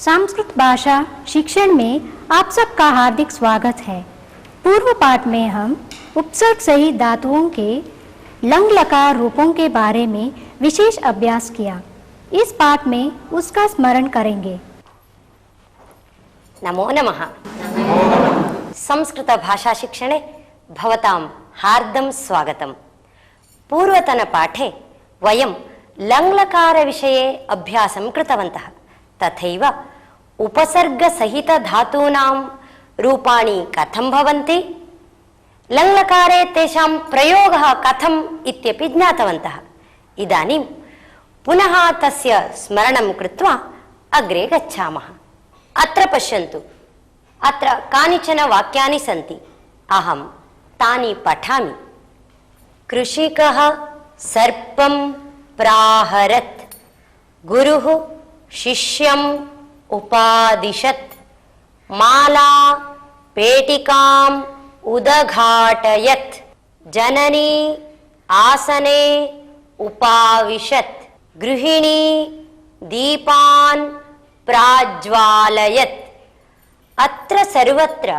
संस्कृत भाषा शिक्षण में आप सबका हार्दिक स्वागत है। पूर्व पाठ में हम उपसर्ग सहित धातुओं के लंग लकार रूपों के बारे में विशेष अभ्यास किया। इस पाठ में उसका स्मरण करेंगे। नमो नमः। संस्कृत भाषा शिक्षणे भवतां हार्दं स्वागतम्। पूर्वतन पाठे वयं लङ्लकार विषये अभ्यासं कृतवन्तः। तथैव उपसर्ग सहित धातूनां रूपाणि कथं भवन्ति, लङ्लकारे तेषां प्रयोगः कथम् इत्यपि ज्ञातवन्तः। इदानीं पुनः तस्य स्मरणं कृत्वा अग्रे गच्छामः। अत्र पश्यन्तु, अत्र कानिचन वाक्यानि सन्ति। अहं तानि पठामि। कृषिकः सर्पं प्राहरत्, गुरुः शिष्यम् उपादिशत्, माला पेटिकाम् उदघाटयत्, जननी आसने उपाविशत्, गृहिणी दीपान् प्राज्वालयत्। अत्र सर्वत्र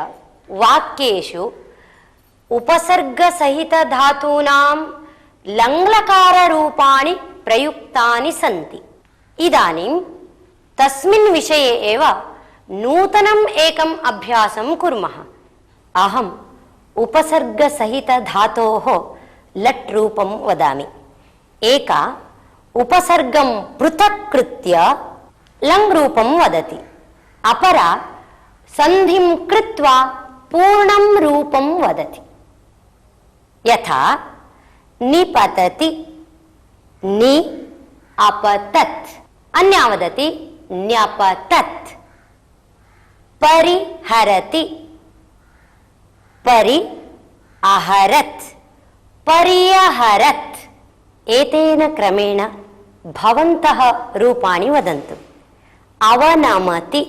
वाक्येषु उपसर्ग सहित धातूनां लङ्लकाररूपाणि प्रयुक्तानि सन्ति। इदानीं तस्मिन् विषये एव नूतनम् एकम् अभ्यासं कुर्मः। अहम् उपसर्ग सहित धातोः लट् रूपं वदामि। एका उपसर्गं पृथक् कृत्य लङ् रूपं वदति, अपरा सन्धिं कृत्वा पूर्णं रूपं वदति। यथा निपतति, नि अपतत्, अन्या वदति न्यपतत्। परिहरति, परि आहरत्, पर्यहरत्। एतेन क्रमेण भवन्तः रूपाणि वदन्तु। अवनमति,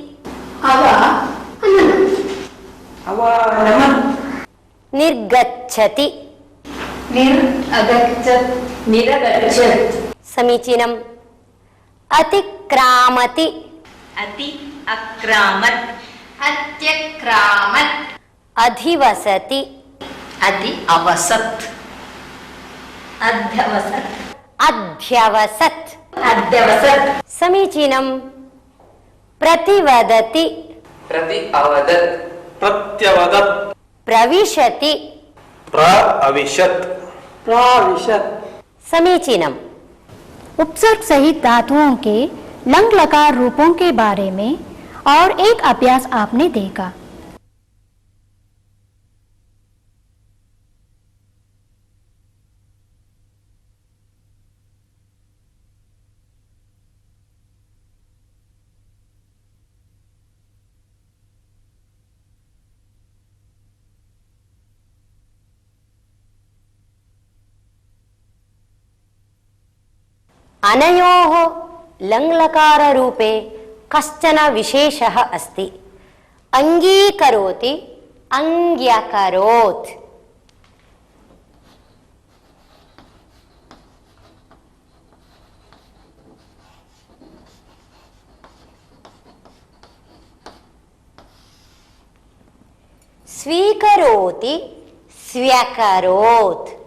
निर्गच्छति, निरगच्छत्। समीचीनम्। अतिक्रामति, अति अक्रामत्, अत्यक्रामत्। अधिवसति, अधि अवसत्, अध्यवसत्, अध्यवसत्, अध्यवसत्। समीचीनम्। प्रतिवदति, प्रति अवदत्, प्रत्यवदत्, प्रविशति, प्राविशत्, प्राविशत्। समीचीनम्। उपसर्ग सहित धातुओं के लंग लकार रूपों के बारे में और एक अभ्यास आपने देखा। अनयोः लङ्लकाररूपे कश्चन विशेषः अस्ति। अङ्गीकरोति, अङ्ग्यकरोत्। स्वीकरोति, स्व्यकरोत्।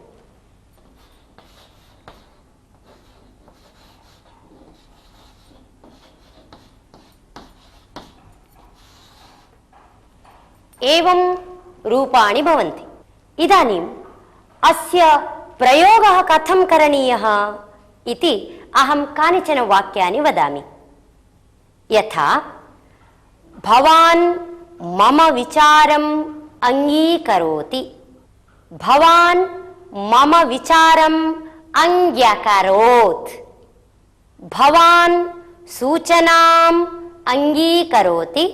एवं रूपाणि भवन्ति। इदानीम् अस्य प्रयोगः कथं करणीयः इति अहं कानिचन वाक्यानि वदामि। यथा भवान् मम विचारम् अङ्गीकरोति, भवान् मम विचारम् अङ्ग्यकरोत्, भवान् सूचनाम् अङ्गीकरोति,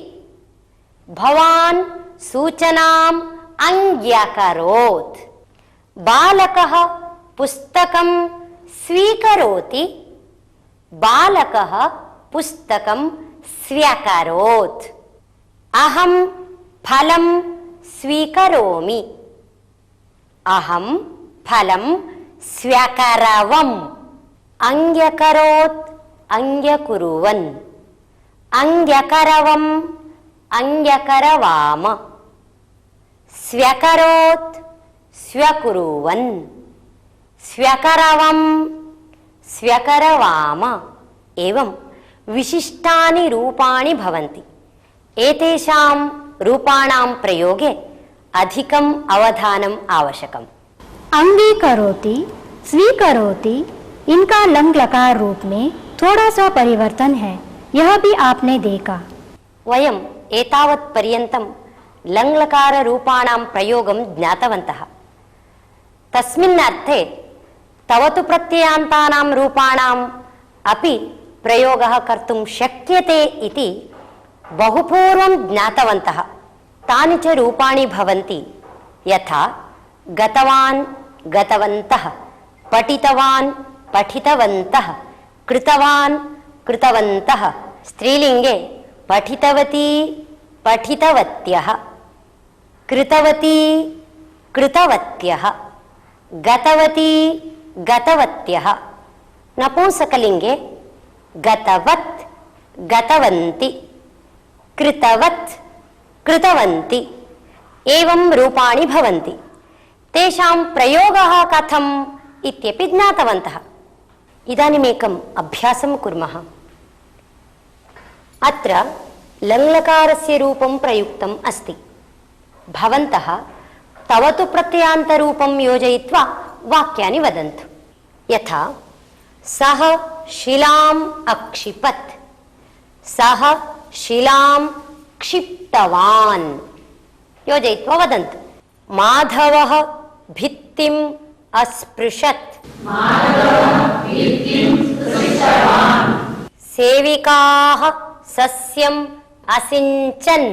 भवान् सूचनाम् अङ्ग्यकरोत्। बालकः पुस्तकं स्वीकरोति, बालकः पुस्तकं स्व्यकरोत्। अहं फलं स्वीकरोमि, अहं फलं स्व्यकरवम्। अङ्ग्यकरोत्, अङ्ग्यकुर्वन्। अंग्यकरवम् अंग्यकरवाम, स्व्यकरोत् स्व्यकुर्वन्, स्व्यकरवम् स्व्यकरवाम एवं विशिष्टानि रूपाणि भवन्ति। एतेषां रूपाणां प्रयोगे अधिकम् अवधानम् आवश्यकम्। अंगीकरोति, स्वीकरोति, इनका लंग लकार रूप में थोड़ा सा परिवर्तन है, यह भी आपने देखा। वयम् एतावत् पर्यन्तं लंग लकार रूपाणां प्रयोगं ज्ञातवन्तः। तस्मिन् अर्थे तवतु प्रत्ययान्तानां रूपाणाम् अपि प्रयोगः कर्तुं शक्यते इति बहुपूर्वं ज्ञातवन्तः। तानि च रूपाणि भवन्ति यथा गतवान् गतवन्तः, पठितवान् पठितवन्तः, कृतवान् कृतवन्तः, स्त्रीलिङ्गे पठितवती पठितवत्यः, कृतवती कृतवत्यः, गतवती गतवत्यः, नपुंसकलिङ्गे गतवत् गतवन्ति, कृतवत् कृतवन्ति एवं रूपाणि भवन्ति। तेषां प्रयोगः कथम् इत्यपि ज्ञातवन्तः। इदानीमेकम् अभ्यासं कुर्मः। अत्र लङ्लकारस्य रूपं प्रयुक्तम् अस्ति। भवन्तः तवतु प्रत्ययान्तरूपं योजयित्वा वाक्यानि वदन्तु। यथा सः शिलाम् अक्षिपत्, सः शिलां क्षिप्तवान् योजयित्वा वदन्तु। माधवः भित्तिम् अस्पृशत्, सेविकाः सस्यम् असिञ्चन्,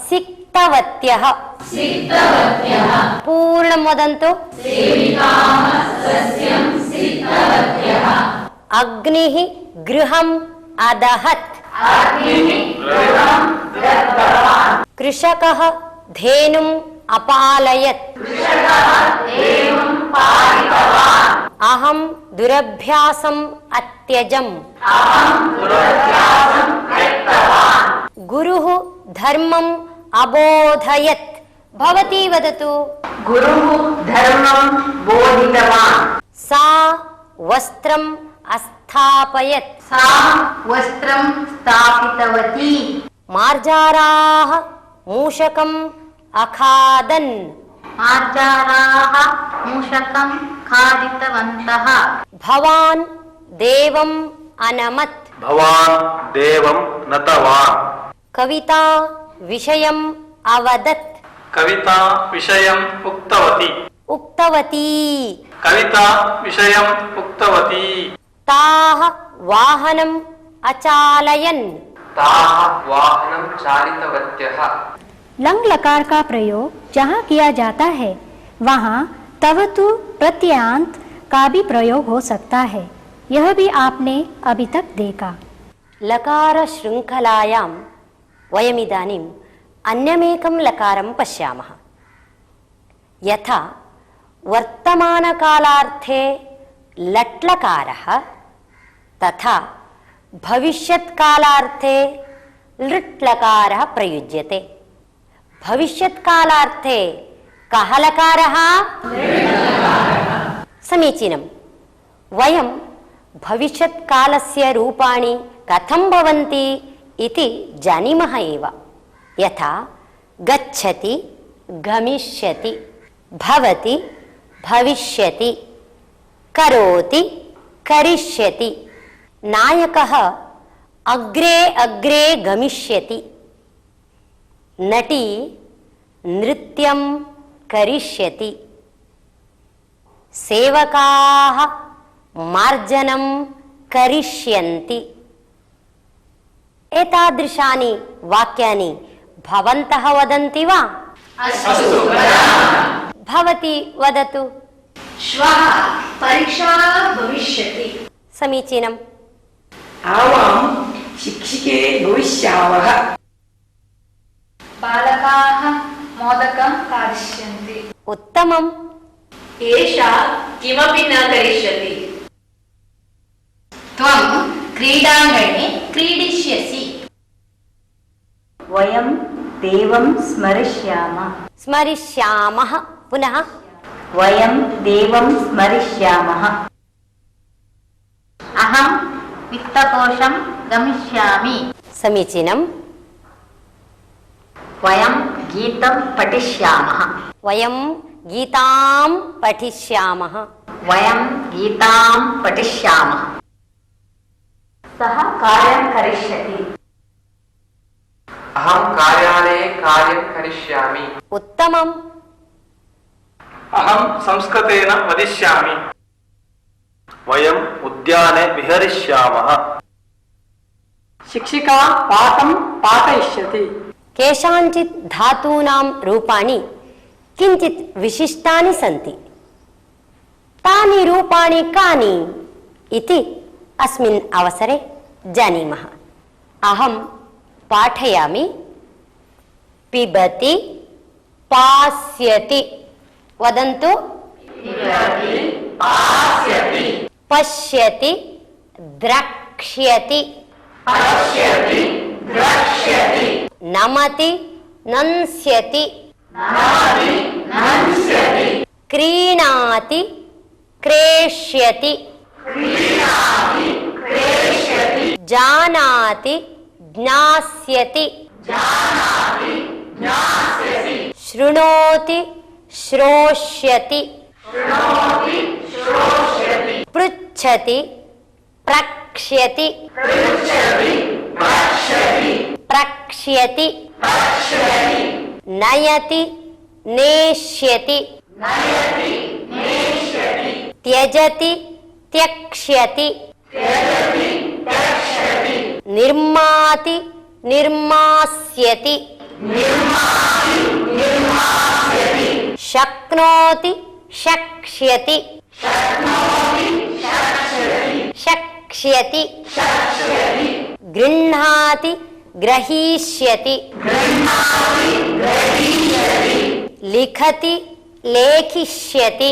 सिक्तवत्यः, पूर्णं वदन्तु। अग्निः गृहम् अदहत्, कृषकः धेनुम् अपालयत्, अहं दुरभ्यासम् अत्यजम्, गुरुः धर्मम् अबोधयत्। भवती वदतु। गुरुः धर्मं बोधितवान्, सा वस्त्रम् अस्थापयत्, सा वस्त्रं स्थापितवती, मार्जाराः मूषकम् अखादन्, मार्जाराः मूषकं खादितवन्तः, भवान् देवम् अनमत्, भवान् देवं नतवान्, कविता विषयम् अवदत्, कविता विषयम् उक्तवती, उक्तवती, कविता विषयम् उक्तवती, ताः वाहनम् अचालयन्, ताः वाहनं चालितवत्यः। लंग लकार का प्रयोग जहाँ किया जाता है वहाँ तवतु प्रत्ययान्त का भी प्रयोग हो सकता है, यह भी आपने अभी तक देखा। लकार श्रृंखलायां वयमिदानीम् अन्यमेकं लकारं पश्यामः। यथा वर्तमानकालार्थे लट्लकारः तथा भविष्यत्कालार्थे लृट्लकारः प्रयुज्यते। भविष्यत्कालार्थे कः लकारः? समीचीनं। वयं भविष्यत्कालस्य रूपाणि कथं भवन्ति इति जानीमः एव। यथा गच्छति गमिष्यति, भवति भविष्यति, करोति करिष्यति, नायकः अग्रे अग्रे गमिष्यति, नटी नृत्यं करिष्यति, सेवकाः मार्जनं करिष्यन्ति। एतादृशानि वाक्यानि भवन्तः वदन्ति वा? भवती वदतु। श्वः परीक्षा भविष्यति, समीचीनम्। आवां शिक्षिके भविष्यावः, बालकाः मोदकं खादिष्यन्ति। उत्तमम्। एषा किमपि न करिष्यति, वयं देवं स्मरिष्यामः स्मरिष्यामः पुनः वयं देवं स्मरिष्यामः अहं वित्तकोशं गमिष्यामि समीचीनम् वयं गीतं पठिष्यामः वयं गीतां पठिष्यामः वयं गीतां पठिष्यामः सः कार्यं करिष्यति अहं कार्यालये कार्यं करिष्यामि उत्तमम् अहं संस्कृतेन वदिष्यामि वयम् उद्याने विहरिष्यामः शिक्षिका पाठं पाठयिष्यति केषाञ्चित् धातूनां रूपाणि किञ्चित् विशिष्टानि सन्ति तानि रूपाणि कानि इति अस्मिन् अवसरे जानीमः अहं पाठयामि पिबति पास्यति वदन्तु पश्यति द्रक्ष्यति नमति नंस्यति क्रीणाति क्रेष्यति जानाति ज्ञास्यति शृणोति श्रोष्यति पृच्छति प्रक्ष्यति प्रक्ष्यति नयति नेष्यति त्यजति त्यक्ष्यति निर्माति निर्मास्यति शक्नोति शक्ष्यति शक्ष्यति गृह्णाति ग्रहीष्यति लिखति लेखिष्यति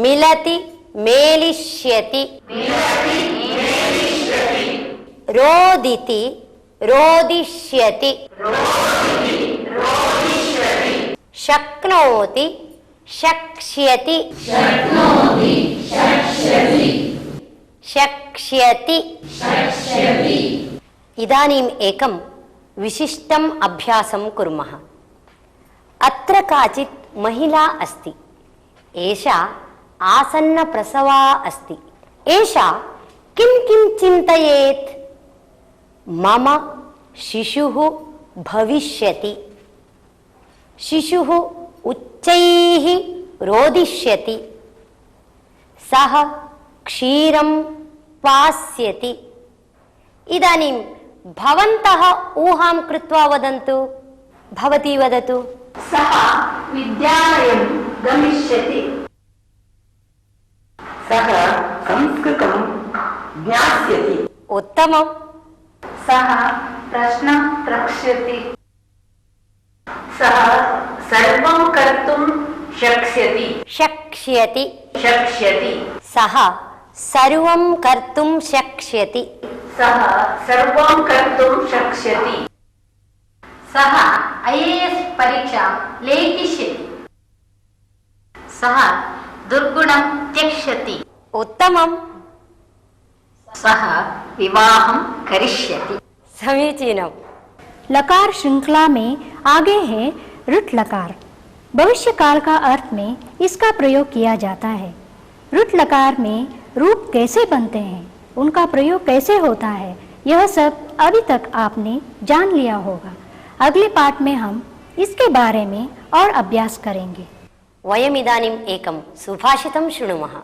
मिलति मेलिष्यति रोदिति रोदिष्यति शक्नोति शक्ष्यति शक्ष्यति इदानीम् एकं विशिष्टम् अभ्यासं कुर्मः अत्र काचित् महिला अस्ति एषा आसन्नप्रसवा अस्ति एषा किं किं चिन्तयेत् मम शिशुः भविष्यति शिशुः उच्चैः रोदिष्यति सः क्षीरं पास्यति इदानीं भवन्तः ऊहां कृत्वा वदन्तु भवती वदतु सः विद्यालयं गमिष्यति सः संस्कृतं ज्ञास्यति उत्तमम् सः प्रश्नं प्रक्ष्यति सः सर्वं कर्तुं शक्ष्यति शक्ष्यति शक्ष्यति सः सर्वं कर्तुं शक्ष्यति सः सर्वं कर्तुं शक्ष्यति सः IAS परीक्षां लेखिष्यति सः दुर्गुणं त्यक्ष्यति उत्तमम् सः विवाहं करिष्यति समीचीनम् लकार श्रृंखला में आगे है रुट लकार। भविष्य काल का अर्थ में इसका प्रयोग किया जाता है। रुट लकार में रूप कैसे बनते हैं, उनका प्रयोग कैसे होता है, यह सब अभी तक आपने जान लिया होगा। अगले पाठ में हम इसके बारे में और अभ्यास करेंगे। वयमिदानीम् एकं सुभाषितं शृणुमः।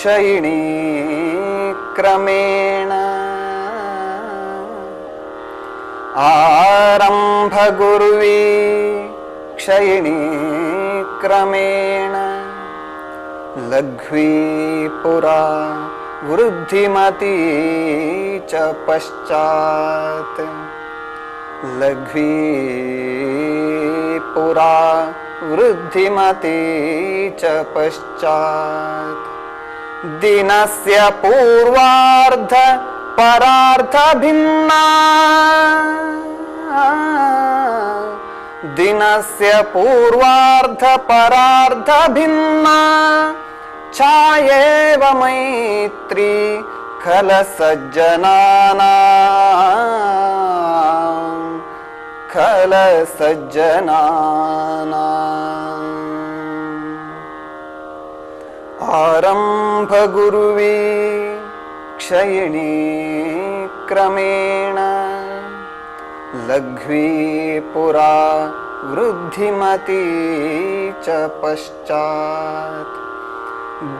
क्षयिणी क्रमेण आरंभ गुर्वी क्षयिणी क्रमेण लघ्वी पुरा वृद्धिमती च पश्चात् लघ्वी पुरा वृद्धिमती च पश्चात् दिनस्य पूर्वार्ध परार्ध भिन्ना दिनस्य पूर्वार्ध परार्ध भिन्ना छायेव मैत्री खल सज्जनानां खल सज्जनानाम् आरंभ गुर्वी क्षयिणी क्रमेण लघ्वी पुरा वृद्धिमती च पश्चात्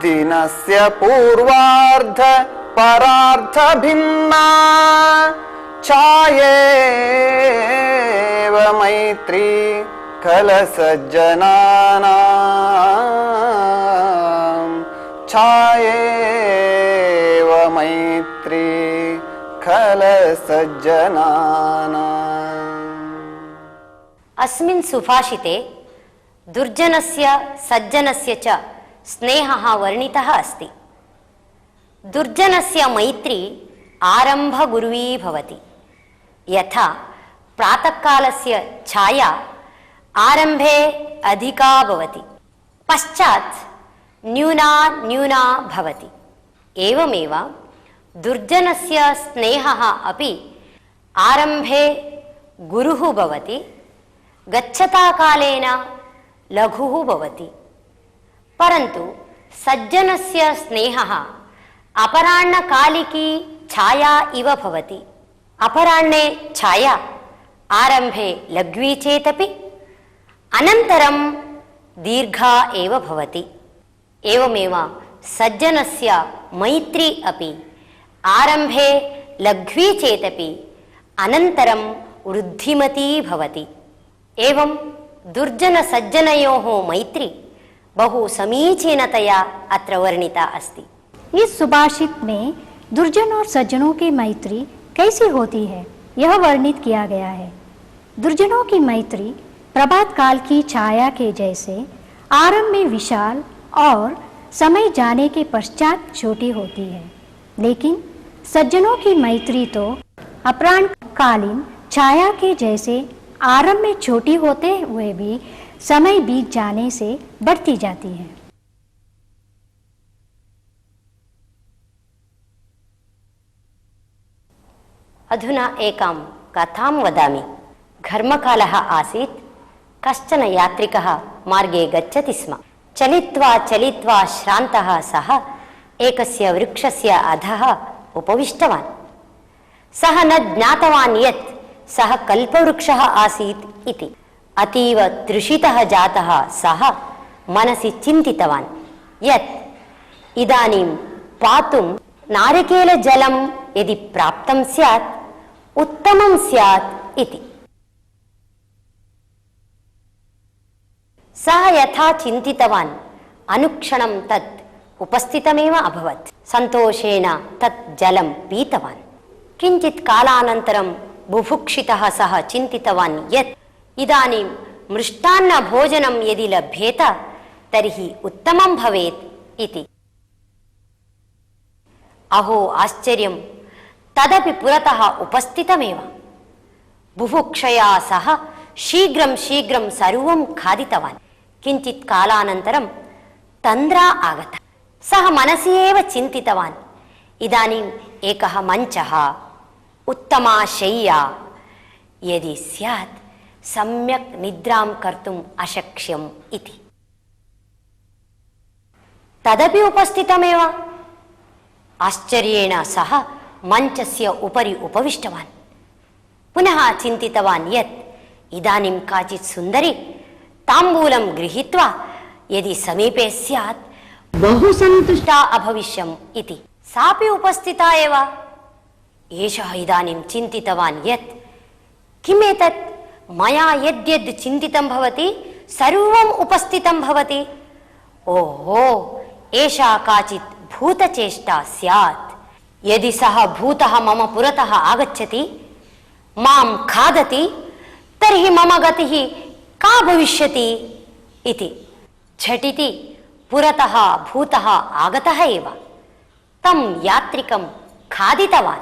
दिनस्य पूर्वार्ध परार्ध भिन्ना छायेव मैत्री खल सज्जनानां छायेव मैत्री खल सज्जनानाम्। अस्मिन् सुभाषिते दुर्जनस्य सज्जनस्य च स्नेहः वर्णितः अस्ति। दुर्जनस्य मैत्री आरम्भगुर्वी भवति। यथा प्रातःकालस्य छाया आरम्भे अधिका भवति, पश्चात् न्यूना न्यूना भवति। एवमेव दुर्जनस्य स्नेहः अपि आरम्भे गुरुः भवति, गच्छता कालेन लघुः भवति। परन्तु सज्जनस्य स्नेहः अपराह्नकालिकी छाया इव भवति। अपराह्णे छाया आरम्भे लघ्वी चेदपि अनन्तरं दीर्घा एव भवति। एवमेव सज्जनस्य मैत्री अपि आरम्भे लघ्वी चेदपि अनन्तरं वृद्धिमती भवति। एवं दुर्जनसज्जनयोः मैत्री बहु समीचीनतया अत्र वर्णिता अस्ति। इस सुभाषित में दुर्जन और सज्जनों की मैत्री कैसी होती है यह वर्णित किया गया है। दुर्जनों की मैत्री प्रभात काल की छाया के जैसे आरंभ में विशाल और समय जाने के पश्चात छोटी होती है, लेकिन सज्जनों की मैत्री तो अपराह्नकालीन छाया के जैसे आरंभ में छोटी होते हुए भी समय बीत जाने से बढ़ती जाती है। अधुना एकां कथां वदामि। घर्मकालः आसीत्। कश्चन यात्रिकः मार्गे गच्छति स्म। चलित्वा चलित्वा श्रान्तः सः एकस्य वृक्षस्य अधः उपविष्टवान्। सः न ज्ञातवान् यत् सः कल्पवृक्षः आसीत् इति। अतीव तृषितः जातः सः मनसि चिन्तितवान् यत् इदानीं पातुं नारिकेलजलं यदि प्राप्तं स्यात् उत्तमं स्यात् इति। सः यथा चिन्तितवान् अनुक्षणं तत् उपस्थितमेव अभवत्। सन्तोषेण तत् जलं पीतवान्। किञ्चित् कालानन्तरं बुभुक्षितः सः चिन्तितवान् यत् इदानीं मृष्टान्नभोजनं यदि लभ्येत तर्हि उत्तमं भवेत् इति। अहो आश्चर्यं, तदपि पुरतः उपस्थितमेव। बुभुक्षया सह शीघ्रं शीघ्रं सर्वं खादितवान्। किञ्चित् कालानन्तरं तन्द्रा आगता। सः मनसि एव चिन्तितवान्, इदानीम् एकः मञ्चः, उत्तमा शय्या यदि स्यात् सम्यक् निद्रां कर्तुम् अशक्यम् इति। तदपि उपस्थितमेव। आश्चर्येण सः मञ्चस्य उपरि उपविष्टवान्। पुनः चिन्तितवान् यत् इदानीं काचित् सुन्दरी ताम्बूलं गृहीत्वा यदि समीपे स्यात् बहु सन्तुष्टा अभविष्यम् इति। सापि उपस्थिता एव। एषः इदानीं चिन्तितवान् यत् किमेतत् मया यद्यद् चिन्तितं भवति सर्वम् उपस्थितं भवति। ओहो, एषा काचित् भूतचेष्टा स्यात्। यदि सः भूतः मम पुरतः आगच्छति, मां खादति, तर्हि मम गतिः का भविष्यति इति। झटिति पुरतः भूतः आगतः एव तं यात्रिकं खादितवान्।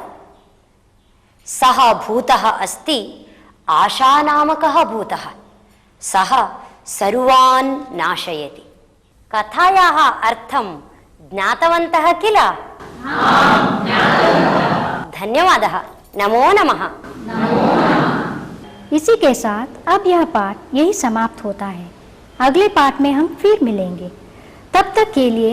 सः भूतः अस्ति आशानामकः भूतः। सः सर्वान् नाशयति। कथायाः अर्थं ज्ञातवन्तः किल? धन्यवादः। नमो नमः। इसी के साथ अब यह पाठ यही समाप्त होता है। अगले पाठ में हम फिर मिलेंगे। तब तक के लिए